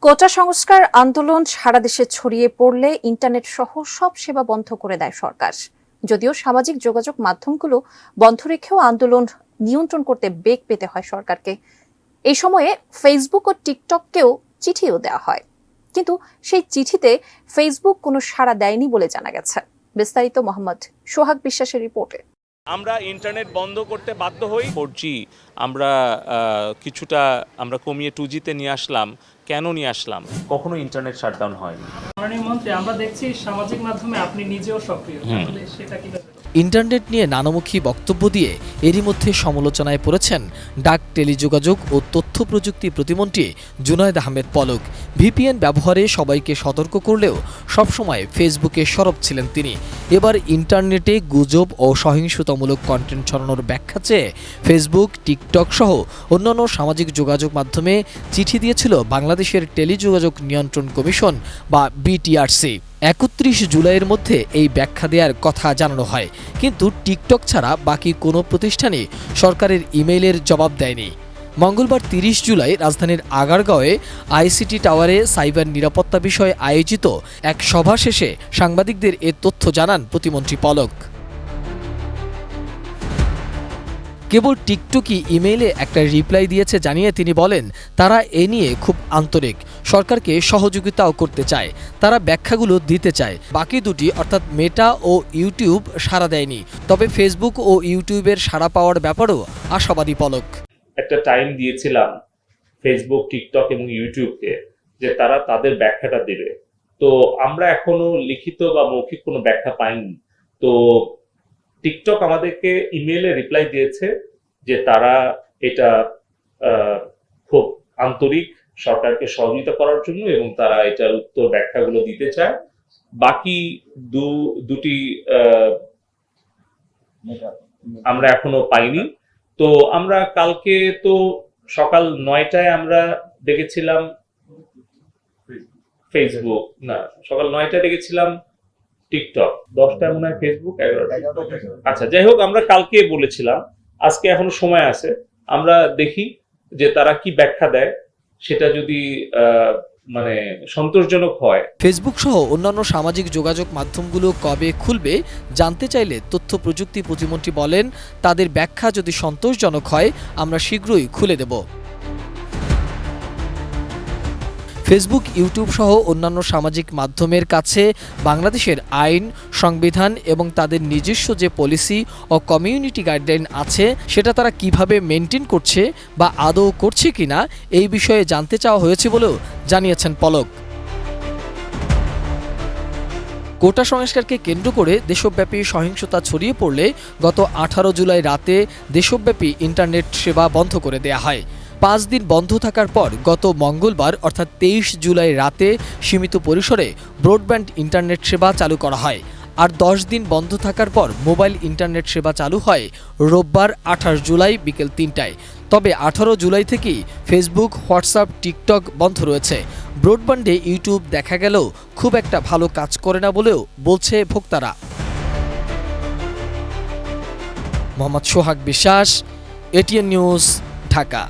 কোটা সংস্কার আন্দোলন সারা দেশে ছড়িয়ে পড়লে ইন্টারনেট সহ সব সেবা বন্ধ করে দেয় সরকার। যদিও সামাজিক যোগাযোগ মাধ্যমগুলো বন্ধ রেখেও আন্দোলন নিয়ন্ত্রণ করতে বেগ পেতে হয় সরকারকে। এই সময়ে ফেসবুক ও টিকটককেও চিঠিও দেওয়া হয়, কিন্তু সেই চিঠিতে ফেসবুক কোনো সাড়া দেয়নি বলে জানা গেছে। বিস্তারিত মোহাম্মদ সোহাগ বিশ্বাসের রিপোর্টে। আমরা ইন্টারনেট বন্ধ করতে বাধ্য হই। 4G আমরা কিছুটা কমিয়ে 2Gতে নিয়ে আসলাম। কেন নিয়ে আসলাম? কখনো ইন্টারনেট শাটডাউন হয়নি। মাননীয় মন্ত্রী, আমরা দেখছি সামাজিক মাধ্যমে আপনি নিজেও সক্রিয়, তাহলে সেটা কিভাবে? ইন্টারনেট নিয়ে নানামুখী বক্তব্য দিয়ে এরই মধ্যে সমালোচনায় পড়েছেন ডাক, টেলিযোগাযোগ ও তথ্য প্রযুক্তি প্রতিমন্ত্রী জুনায়েদ আহমেদ পলক। ভিপিএন ব্যবহারে সবাইকে সতর্ক করলেও সবসময় ফেসবুকে সরব ছিলেন তিনি। এবার ইন্টারনেটে গুজব ও সহিংসতামূলক কন্টেন্ট ছড়ানোর ব্যাখ্যা চেয়ে ফেসবুক, টিকটক সহ অন্যান্য সামাজিক যোগাযোগ মাধ্যমে চিঠি দিয়েছিল বাংলাদেশের টেলিযোগাযোগ নিয়ন্ত্রণ কমিশন বা বিটিআরসি। 31 জুলাইয়ের মধ্যে এই ব্যাখ্যা দেওয়ার কথা জানানো হয়, কিন্তু টিকটক ছাড়া বাকি কোনো প্রতিষ্ঠানই সরকারের ইমেইলের জবাব দেয়নি। মঙ্গলবার 30 জুলাই রাজধানীর আগারগাঁওয়ে আইসিটি টাওয়ারে সাইবার নিরাপত্তা বিষয়ে আয়োজিত এক সভা শেষে সাংবাদিকদের এ তথ্য জানান প্রতিমন্ত্রী পলক। কেবল টিকটকই ইমেইলে একটা রিপ্লাই দিয়েছে জানিয়ে তিনি বলেন, তারা এ নিয়ে খুব আন্তরিক, সরকারকে সহযোগিতাও করতে চায়, তারা ব্যাখ্যাগুলো দিতে চায়। বাকি দুটি অর্থাৎ মেটা ও ইউটিউব সাড়া দেয়নি, তবে ফেসবুক ও ইউটিউবের সাড়া পাওয়ার ব্যাপারেও আশাবাদী পলক। একটা টাইম দিয়েছিলাম ফেসবুক, টিকটক এবং ইউটিউবকে যে তারা তাদের ব্যাখ্যাটা দেবে। তো আমরা এখনো লিখিত বা মৌখিক কোনো ব্যাখ্যা পাইনি। তো টিকটক আমাদেরকে ইমেইলে রিপ্লাই দিয়েছে যে তারা এটা খুব আন্তরিক, সরকারকে সহযোগিতা করার জন্য, এবং তারা এটার উত্তর ব্যাখ্যাগুলো দিতে চায়। বাকি দুটি আমরা এখনো পাইনি। তো আমরা কালকে তো সকাল 9টায় আমরা দেখেছিলাম ফেসবুক, না সকাল 9টায় দেখেছিলাম টিকটক, 10টায় মনে হয় ফেসবুক, 11টায়। আচ্ছা, যাই হোক, আমরা কালকে বলেছিলাম, আজকে এখনো সময় আছে, আমরা দেখি যে তারা কি ব্যাখ্যা দেয়। সেটা যদি সন্তোষজনক হয়। ফেসবুক সহ অন্যান্য সামাজিক যোগাযোগ মাধ্যমগুলো কবে খুলবে জানতে চাইলে তথ্য প্রযুক্তি প্রতিমন্ত্রী বলেন, তাদের ব্যাখ্যা যদি সন্তোষজনক হয় আমরা শীঘ্রই খুলে দেব। ফেসবুক, ইউটিউব সহ অন্যান্য সামাজিক মাধ্যমের কাছে বাংলাদেশের আইন, সংবিধান এবং তাদের নিজস্ব যে পলিসি ও কমিউনিটি গাইডলাইন আছে সেটা তারা কিভাবে মেনটেন করছে বা আদৌ করছে কিনা এই বিষয়ে জানতে চাওয়া হয়েছে বলেও জানিয়েছেন পলক। কোটা সংস্কারকে কেন্দ্র করে দেশব্যাপী সহিংসতা ছড়িয়ে পড়লে গত 18 জুলাই রাতে দেশব্যাপী ইন্টারনেট সেবা বন্ধ করে দেয়া হয়। 5 দিন বন্ধ থাকার পর গত মঙ্গলবার অর্থাৎ 23 জুলাই রাতে সীমিত পরিসরে ব্রডব্যান্ড ইন্টারনেট সেবা চালু করা হয়। আর 10 দিন বন্ধ থাকার পর মোবাইল ইন্টারনেট সেবা চালু হয় রোববার 28 জুলাই বিকেল 3টায়। তবে 18 জুলাই থেকেই ফেসবুক, হোয়াটসঅ্যাপ, টিকটক বন্ধ রয়েছে। ব্রডব্যান্ডে ইউটিউব দেখা গেলেও খুব একটা ভালো কাজ করে না বলেও বলছে ভোক্তারা। মোহাম্মদ সোহাগ বিশ্বাস, এটিএন নিউজ, ঢাকা।